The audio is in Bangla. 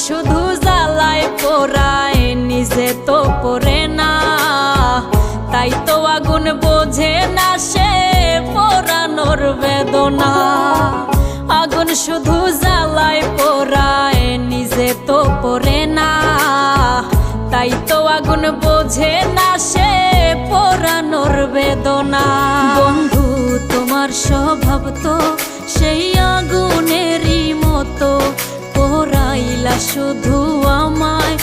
শুধু জ্বালায় পোড়ায় নিজে তো পড়ে না, তাই তো আগুন বোঝে না সে পোড়ানোর বেদনা। আগুন শুধু জ্বালায় পোড়ায় নিজে তো পড়ে না, তাই তো আগুন বোঝে না সে পোড়ানোর বেদনা। বন্ধু তোমার স্বভাব তো সেই আগুনেরই মতো, পোড়াইলা শুধু আমায়